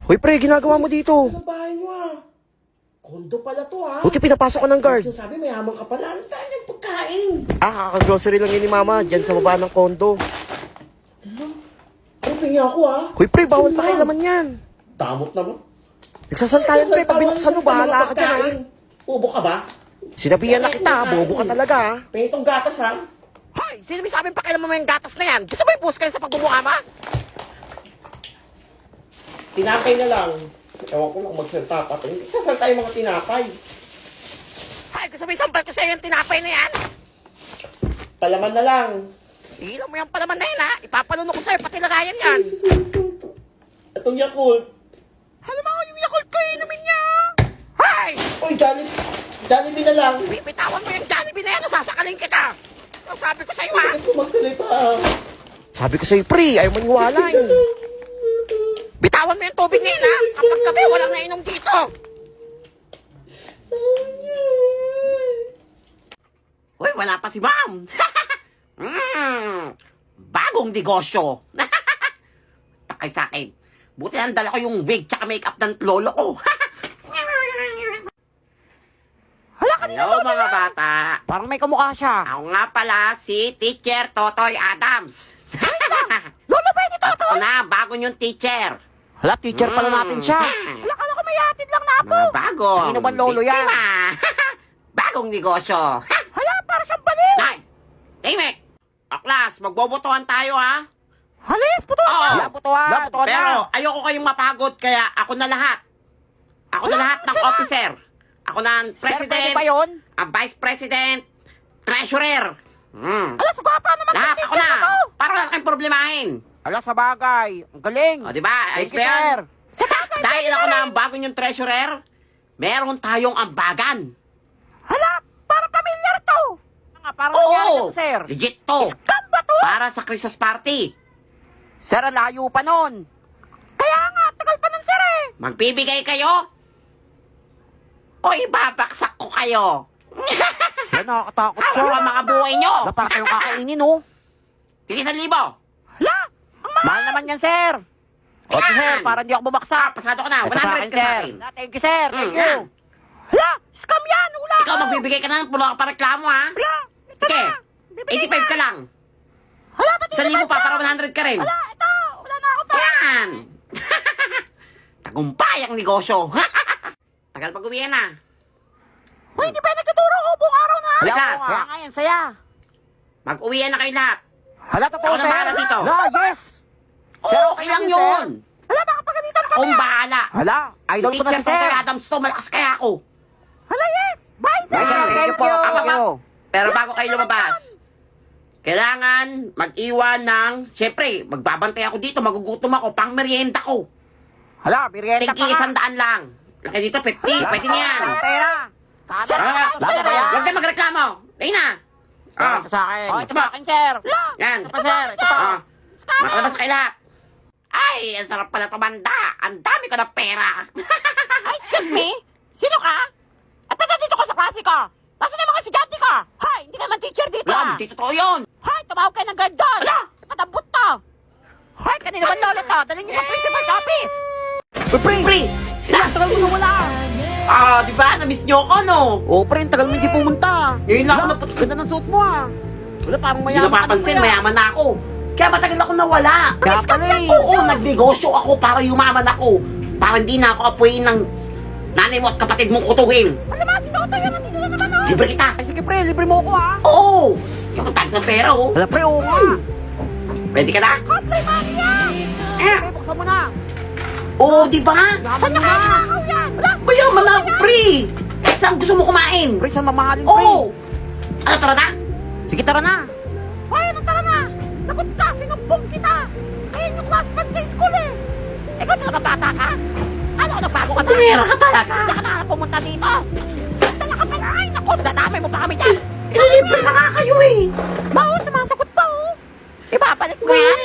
Hoy pre, ginagawa mo dito? Ano bahay nyo Kondo pala to Buti pinapasok ka ng guard. Sabi mayaman ka pala. Ang dami yung pagkain. Kaka-grocery lang yun ni mama, dyan sa baba ng kondo. Ano pingi ako Hoy pre, bawal pa kayo naman yan. Damot naman. Nagsasantayan pre, pag binuksan mo, bahala ka dyan Ubo ka ba? Sinabihan na kita, bobo ka talaga Pengi itong gatas Hoy, sino may sabing pakialam mo yung gatas na yan? Gusto mo yung ka sa pagbubuka ma? Tinapay na lang. Ewan ko lang magsalta pa. Hindi sasalta yung mga tinapay. Hoy, gusto mo isampal ko sa'yo yung tinapay na yan? Palaman na lang. Ilan mo yung palaman na yan ha? Ipapalunok ko sa'yo, pati lagayan yan. Itong Yakult. Alam mo yung Yakult ko, inumin niya. Hoy! Uy, Jollibee na lang. Bitawan mo yung Jollibee na yan, nasasakaling kita. Ang sabi ko sa'yo ha? Bakit ko magsalita Sabi ko sa'yo pre, ayaw maniwala eh. Bitawan mo yung tubig na yan ha? Kapag gabi, walang nainom dito. Uy, wala pa si ma'am. Bagong negosyo. Takay sa akin. Buti ang dala ko yung wig tsaka makeup ng lolo ko. Hello mga bata. Parang may kamukha siya. Ako nga pala si Teacher Totoy Adams. Lolo ba ni Toto? Ako na, bago yung teacher. Hala, teacher pala natin siya. Hala, kala ko may hatid lang na po. Mga bagong. Sino ba lolo yan? biktima. Bagong negosyo. Hala, para siyang baliw. Nay! Tahimik! Aklas, magbobotohan tayo ha? Halis, putuan Oo. na. Wala, putuan. Wala, putuan Pero na. ayoko kayong mapagod kaya ako na lahat. Ako na lahat ng officer. Ako na ang Sir, pwede president, ba yun? ang vice president, treasurer. Hala, sugapa naman Lahat ng ako teacher na. na to. Para wala kayong problemahin. Hala, sa bagay. Ang galing. O, di ba? Ayos Thank ba you, yan? sir. Sa bagay. Dahil ako na ang bagong yung treasurer, meron tayong ambagan. Hala, para pamilyar to. Nga, parang Oo! nangyari dito, sir. Legit to. Scam ba to? Para sa Christmas party. Sir, ang layo pa nun. Kaya nga, tagal pa nun, sir eh. Magbibigay kayo? O ibabaksak ko kayo? Yan, nakakatakot Ako ang mga buhay nyo. Hala, para kayong kakainin, oh. Sige, 1,000. Hala, mahal naman yan, sir. O, Ayan. sir, para hindi ako bumaksak. Pasado ko na. Ito sa 100 akin, ka sa sir. akin. Thank you, sir. Thank you. Yan. Hala, scam yan. Hula Ikaw magbibigay ka na ng pulo ka pa reklamo ha? Hala, ito Sige, na. Bibigay 85 ka lang. Hala, pati 1,000 pa para 100 ka rin. Hala, ito. Wala na ako pa. Yan. Tagumpay ang negosyo. Tagal pag uwihan na. Hoy, hindi ba nagtuturo ko buong araw na? Hala, Hala, saya. kaya ngayon, saya. Mag-uwihan na kayo lahat. Hala, totoo, Ako na sir. bahala dito. Hala, yes. Sir, okay lang yun. Hala, baka pagalitan kami. Akong bahala. Hala, idol ko na si Teacher sir. Totoy Adams to, malakas kaya ako. Hala, yes. Bye, sir. Thank you po. Thank you. Pero bago kayo lumabas, kailangan mag-iwan ng, siyempre, magbabantay ako dito, magugutom ako, pang merienda ko. Hala, merienda pa Tingki nga. 100 lang. Laki dito, 50, pwede na yan. Wala pera. Sir, Lama ba yan? huwag kayo magreklamo. Dahil na. Ah, Ito sa akin. Oh, Ito sa akin, sir. yan. Ito pa, sir. Ito pa. Ah, makalabas kayo lahat. Ay, ang sarap pala tumanda. Ang dami ko ng pera. Ay, excuse me? Sino ka? At ba't nandito ka sa klase ko? Nasaan yung mga estudyante ko? Hoy, hindi ka naman teacher dito. Alam, di totoo yun. Hoy, tumawag kayo ng guard doon. Ala! Katambot to. Hoy, kanina ba lolo to? Dalhin niyo sa principal's office. Pre, Tagal mo na wala. di ba? Na-miss nyo ako, no? Oo, pre, tagal mo hindi pumunta. Ngayon lang ako Wala, naput... ganda ng suot mo ah. Wala, parang Hindi mayaman napapansin, ka na, mayaman na ako. Kaya matagal ako nawala. Kaya pala eh. Oo, nagnegosyo ako para yumaman ako. Para hindi na ako apuyin ng nanay mo at kapatid mong kutuhin. Alam mo, si Toto yun, nandito na naman oh. Libre kita. Ay, sige pre, libre mo ako ah. Oo. Yung tag ng pera, oh. Wala pre, oo nga. Pwede ka na? Kapre, mami yan. Pre, buksan mo na. Oo, di ba? Saan na kaya nakakaw yan? Wala. Mayaman na ako, pre. Kahit saan gusto mo kumain. Pre, saan mamahalin pre? Oo. Ano, tara na? Sige, tara na. Hoy, ano tara na? Napunta, sinumpong kita. Ayun yung classmate sa school eh. Ikaw talaga bata ka? Ano, nagbago ka na? Tumira ka talaga. Saan ka na pumunta dito? Dala ka pa nga. Ay, naku, dadamay mo pa kami dyan. Ililibre na nga kayo, eh. Bao, sumasagot pa oh. Ibabalik mo yan.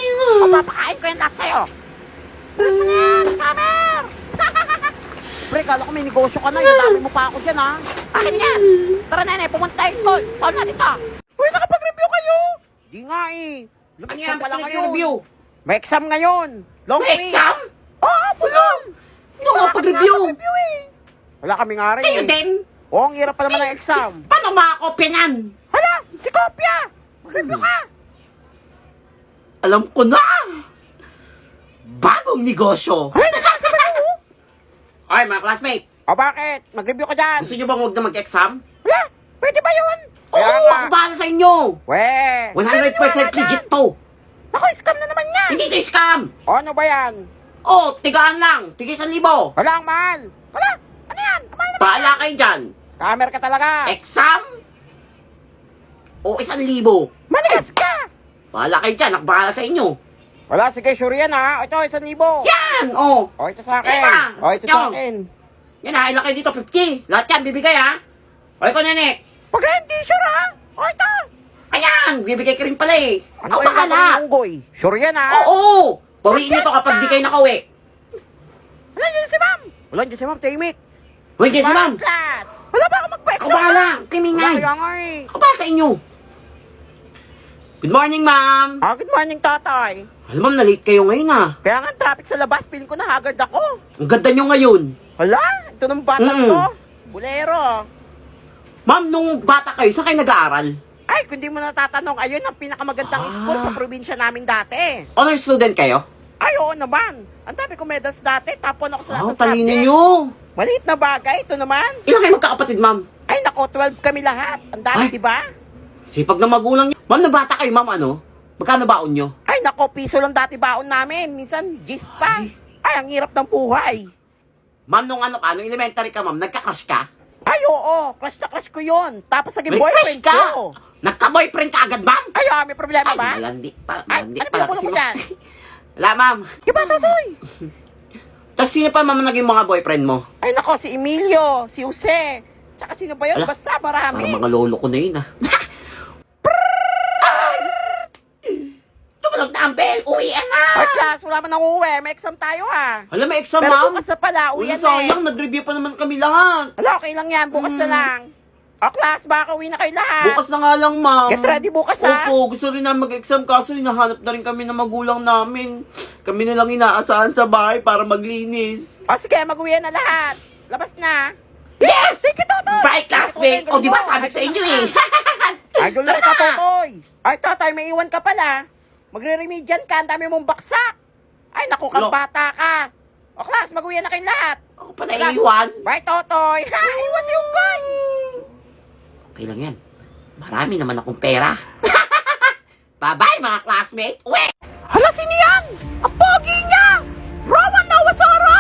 O papakain ko yan lahat sa'yo. Ulit mo na yan, scammer. Pre, kala ko may negosyo ka na. Yung dami mo pa ako dyan ha. Akin yan. Tara nene, pumunta tayo school. Saan na dito? Uy, nakapag-review kayo. Di nga eh. Ano yan? Ba't nag-review? May exam ngayon. Long May week. exam? Oo, bulong. mag-review. Wala kami nga rin. Kayo din. Oo, ang hirap pa naman ng exam. Paano makakopya niyan? Hala, si Kopya! Mag-review ka! Alam ko na. Bagong negosyo. Ay, nakasabay mo! Ay, mga classmate. O bakit? Mag-review ka dyan! Gusto nyo bang huwag na mag-exam? Wala, pwede ba yun? Oo, ako bahala sa inyo. Weh! 100% legit to. Ako, scam na naman yan! Hindi to scam. O, ano ba yan? Oh, tigaan lang. Tigis 1,000. Wala ang mahal! Wala! Ano yan? Kamahal naman Bahala kayo dyan. Scammer ka talaga! Exam? O 1,000. Manigas ka! Bahala kayo dyan. Ako bahala sa inyo. Wala, sige, sure yan ha. Ito, 1,000. Yan! Oh. O, ito sa akin. Ema, O, ito sa yung. akin. Yan, haila kayo dito. 50. Lahat yan, bibigay ha. O, ikaw, nene. Pag hindi sure ha. O, ito. Ayan, bibigay ka rin pala eh. Ano Ako kayo bahala. gagawin, Unggoy? Sure yan ha. Oo. Bawiin nyo to kapag di kayo nakauwi. Wala dyan si ma'am. Wala dyan si ma'am, Timik. Huwag si ma'am. Class. Wala ba ako Ako magpa-exam? bahala. Wala Timingay. kaya nga eh. Ako bahala sa inyo. Good morning, ma'am. Good morning, tatay. Alam ma'am, na-late kayo ngayon ah. Kaya nga, traffic sa labas, piling ko na haggard ako. Ang ganda nyo ngayon. Hala, ito ng batang Mm. to. Bulero. Ma'am, nung bata kayo, saan kayo nag-aaral? Ay, kung di mo natatanong, ayun ang pinakamagandang Ah. school sa probinsya namin dati. Honor student kayo? Ay, oo naman. Ang dami ko medals dati, tapon ako sa lahat ng Talino subject. nyo. Maliit na bagay, ito naman. Ilan kayo magkakapatid, ma'am? Ay, nako, 12 kami lahat. Ang dami, Ay. di ba? Sipag na magulang nyo. Ma'am, nung bata kayo, ma'am, ano? Magkano baon nyo? Ay, nako, piso lang dati baon namin. Minsan, gis pa. Ay. Ay, ang hirap ng buhay. Ma'am, nung ano ka, nung elementary ka, ma'am, nagka-crush ka? Ay, oo, crush na crush ko yun. Tapos naging May boyfriend crush ka? ko. Nagka-boyfriend ka agad, ma'am? Ay, may problema Ay, ba? malandi pa. Ay, Malandi ano pala pinapuno kasi, mo ma'am. dyan? Wala, ma'am. Diba, Totoy? Tapos sino pa, ma'am, naging mga boyfriend mo? Ay, nako, si Emilio, si Jose. Tsaka sino ba yun? Ala, Basta, marami. Parang mga lolo ko na yun, ah. Ay! Tumunog na ang bell. Uwian na! Ay, class, wala man nang uuwi. May exam tayo, Alam, may exam, Pero ma'am. bukas na pala, Uy, uwi na sayang. Nag-review pa naman kami lahat. Wala, okay lang yan. Bukas na Mm. lang. O, class, baka uwi na kayo lahat. Bukas na nga lang, ma'am. Get ready bukas, ha? Opo, gusto rin namin mag-exam kaso hinahanap na rin kami ng magulang namin. Kami na lang inaasahan sa bahay para maglinis. O, sige, mag-uwi na lahat. Labas na. Yes! Sige, Totoy. Bye, classmate! O, di ba sabi ko sa inyo eh? Idol na ka, Totoy. Ay, Totoy, may iwan ka pala. Magre-remedian ka. Ang dami mong baksak. Ay, naku, kang Lo. bata ka. O, class, mag-uwi na kayo lahat. Ako pa naiiwan. Bye, Totoy. Ha, iwan si Unggoy. Okay lang yan. Marami naman akong pera. Bye-bye, mga classmate. Uwi! Hala, sino yan? Ang pogi niya. Roman Nawasoro.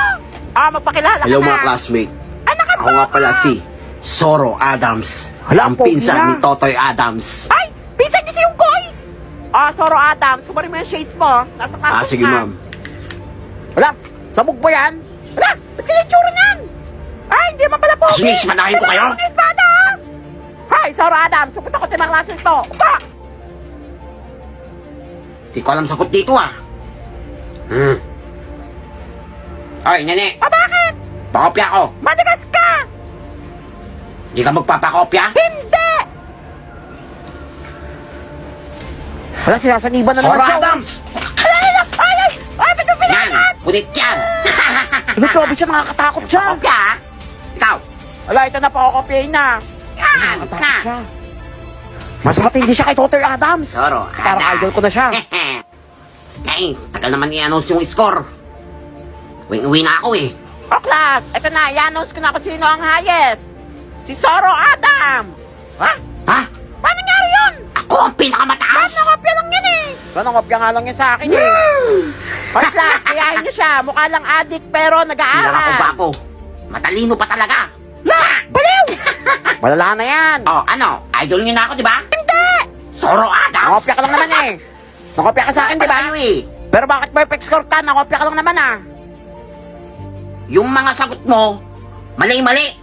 Magpakilala ka na. classmate. Ay, Ako nga pala si Soro Adams. Hala, ang pogi pinsan na. ni Totoy Adams. Ay, pinsan niya si Unggoy. Soro Adams, sumari mo yung shades mo. Nasa classroom Sige, ka. ma'am. Wala, sabog ba yan? Wala, ba't kaya yung tsura niyan? Ay, hindi man pala pogi. Sis, manahin ko kayo. Wala akong espada. Hi, Soro Adams, supunta ko sa mga klase ito. Upa! Di ko alam sagot dito ah. Ay, nene. Bakit? Pakopya ko. Madagas ka! Di ka magpapakopya? Hindi! Wala, sinasaniban na Soro naman siya. Adams! Ay, ba't yung Yan! pinagkat? Punit yan! Ano, grabe siya, nakakatakot siya. Pakopya ah. Ikaw. Wala, ito na, pakokopyahin na. Yan! Nakakatakot Na! siya. Mas matindi siya kay Totoy Adams. Soro Parang Adams. idol ko na siya. Ay, tagal naman i-announce yung score. Uwi na ako eh. O, class, ito na, i-announce ko na kung sino ang highest. Si Soro Adams. Ha? Ha? Paano nangyari yun? Ako ang pinakamataas! Nakopya lang yan eh. Nakopya nga lang yan sa akin eh. O, class, kayahin niyo siya. Mukha lang addict pero Kilala ko ba nag-aaral. ako? Matalino pa talaga. Baliw! Malala na yan. Oh, ano? Idol niyo na ako, di ba? Hindi! Soro Adams! Nakopya ka lang naman eh. Nakopya ka sa akin, di ba? Tayo eh. Pero bakit perfect score ka? Nakopya ka lang naman ah. Yung mga sagot mo, mali-mali.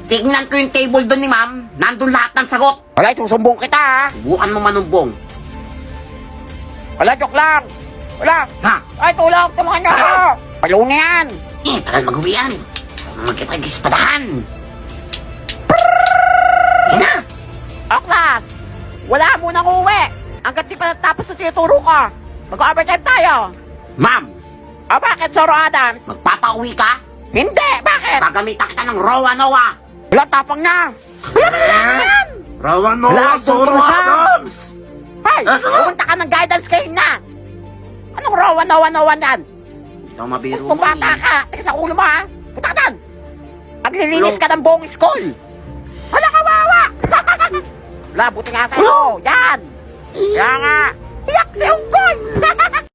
Tignan ko yung table doon ni ma'am. Nandun lahat ng sagot. Wala, susumbong kita ah. Subukan mo manumbong. Wala, joke lang. Wala. Ha? Ay, tulungan niyo ako. Palo na yan. Tagal mag-uwi yan. Magkipag-ispadahan. Yan na. O, class. Wala munang uwi. Hanggat di pa natapos na tinuturo ko. Mag-overtime tayo. Ma'am, O, bakit, Soro Adams? magpapauwi ka? Hindi! Bakit? Gagamitan kita ng Rowa Nowa. Wala, tapang na! Rawan Wala, Noah, Soro sumbong siya. Adams! Hoy! Pumunta ka ng guidance kayo na! Anong rawan yan? Hindi ako mabiro Kung mo bata eh. ka, tika sa ulo mo ha! Punta ka dyan! Paglilinis ka ng buong school! Hala, kawawa! Wala, buti nga sa'yo! Yan! Kaya nga! Iyak si Unggoy!